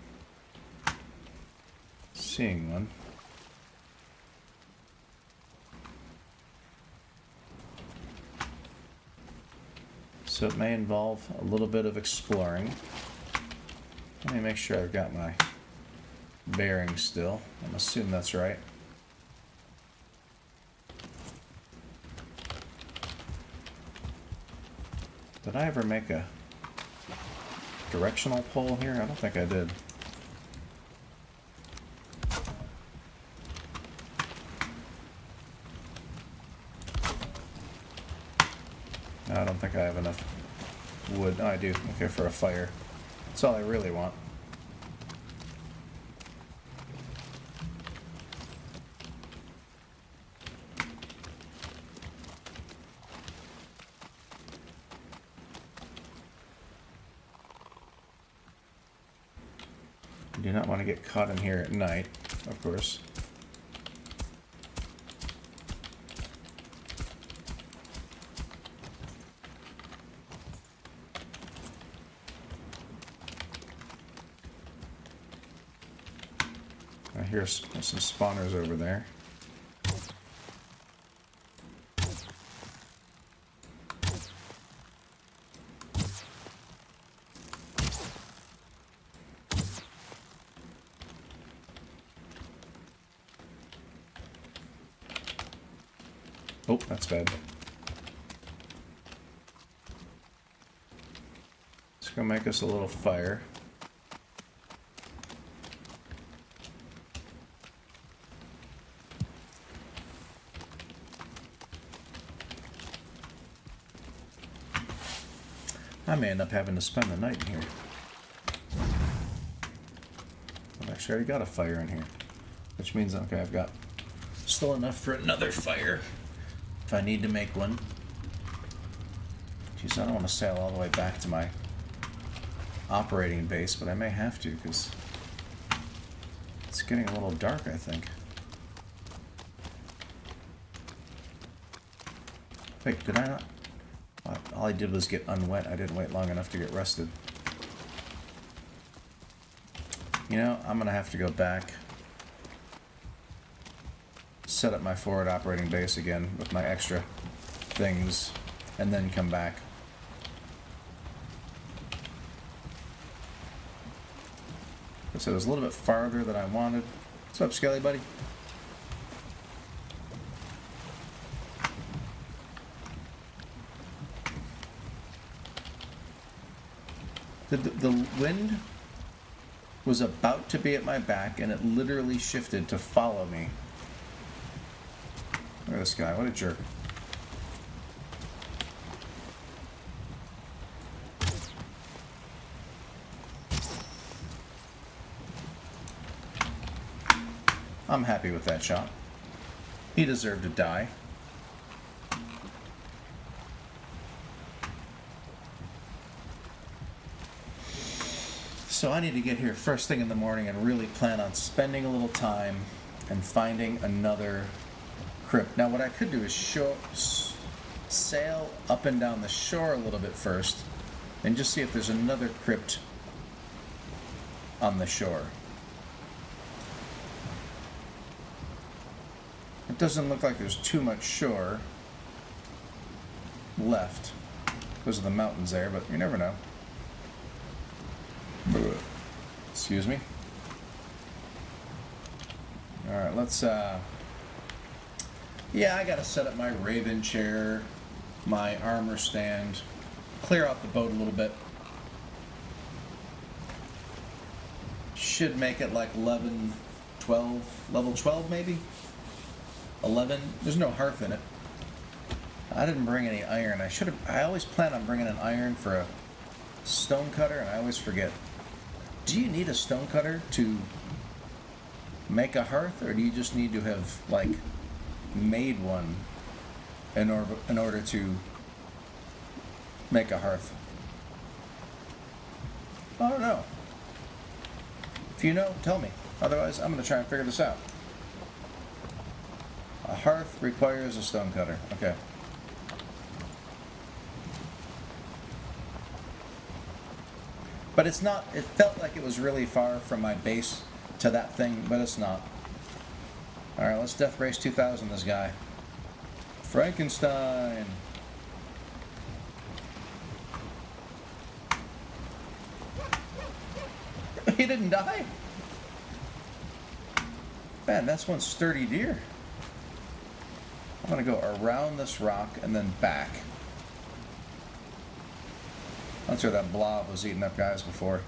seeing one. So it may involve a little bit of exploring. Let me make sure I've got my bearings still. I'm assuming that's right. Did I ever make a directional pole here? I don't think I did. No, I don't think I have enough wood. Oh, I do. Okay, for a fire. That's all I really want. Do not want to get caught in here at night, of course. I hear some spawners over there. Oh, that's bad. Let's go make us a little fire. I may end up having to spend the night in here. I've actually already got a fire in here. Which means, okay, I've got still enough for another fire. If I need to make one. Geez, I don't want to sail all the way back to my operating base, but I may have to because it's getting a little dark, I think. Wait, did I not? All I did was get unwet. I didn't wait long enough to get rested. You know, I'm going to have to go back, set up my forward operating base again with my extra things, and then come back. So it was a little bit farther than I wanted. What's up, Skelly buddy? The wind was about to be at my back, and it literally shifted to follow me. Look at this guy, what a jerk. I'm happy with that shot. He deserved to die. So I need to get here first thing in the morning and really plan on spending a little time and finding another crypt. Now what I could do is sail up and down the shore a little bit first and just see if there's another crypt on the shore. It doesn't look like there's too much shore left because of the mountains there, but you never know. Excuse me. Alright, let's yeah, I gotta set up my raven chair, my armor stand, clear out the boat a little bit. Should make it like 11, 12, level 12 maybe? 11. There's no hearth in it. I didn't bring any iron. I always plan on bringing an iron for a stone cutter, and I always forget. Do you need a stone cutter to make a hearth, or do you just need to have, like, made one in order to make a hearth? I don't know. If you know, tell me. Otherwise, I'm going to try and figure this out. A hearth requires a stone cutter. Okay. But it's not, it felt like it was really far from my base to that thing, but it's not. Alright, let's Death Race 2000 this guy. Frankenstein! He didn't die? Man, that's one sturdy deer. I'm gonna go around this rock and then back. That's where that blob was eating up guys before.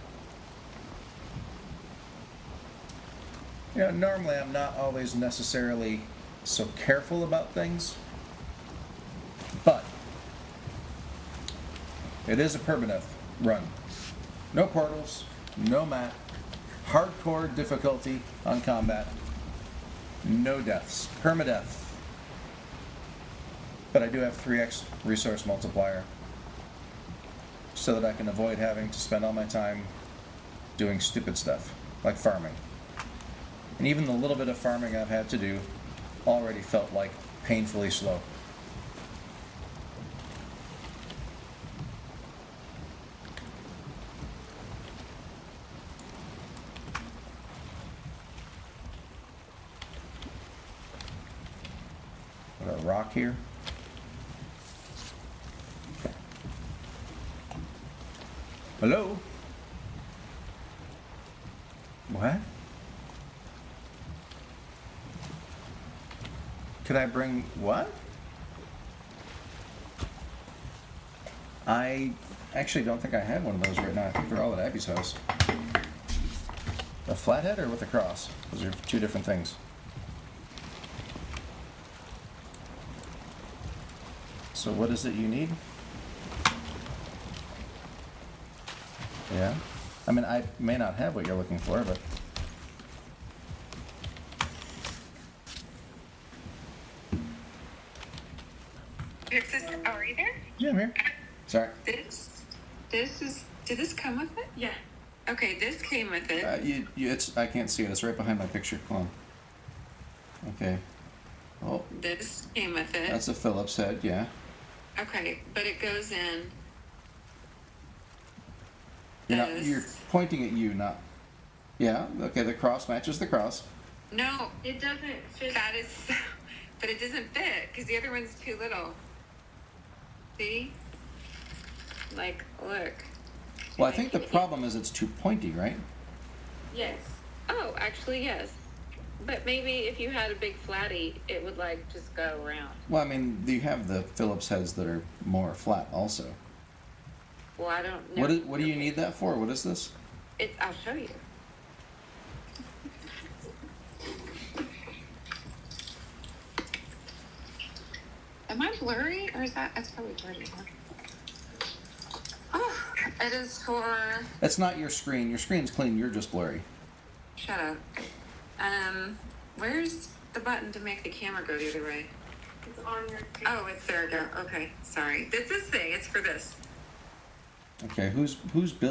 You know, normally I'm not always necessarily so careful about things, but it is a permadeath run. No portals, no map, hardcore difficulty on combat, no deaths, permadeath. But I do have 3x resource multiplier so that I can avoid having to spend all my time doing stupid stuff like farming. And even the little bit of farming I've had to do already felt like painfully slow. Got a rock here. Hello? What? Could I bring what? I actually don't think I have one of those right now. I think they're all at Abby's house. A flathead or with a cross? Those are two different things. So what is it you need? Yeah. I mean, I may not have what you're looking for, but...
Oh, are you there?
Yeah, I'm here. Sorry.
Did this come with it? Yeah. Okay, this came with it.
I can't see it. It's right behind my picture. Come on. Okay. Oh.
This came with it.
That's a Phillips head, yeah.
Okay, but it goes in.
You're pointing at you, not... Yeah, okay, the cross matches the cross.
No, it doesn't fit. That is... But it doesn't fit, because the other one's too little. See? Like, look.
Well, I think the problem is it's too pointy, right?
Yes. Oh, actually, yes. But maybe if you had a big flatty, it would, like, just go around.
Well, I mean, you have the Phillips heads that are more flat also.
Well, I don't know.
What do you need that for? What is this?
I'll show you. Am I blurry, or is that's probably blurry. Oh, it is for...
That's not your screen. Your screen's clean. You're just blurry.
Shut up. Where's the button to make the camera go the other way? It's on your... Oh, it's there. Okay, sorry. This thing. It's for this.
Okay, who's building?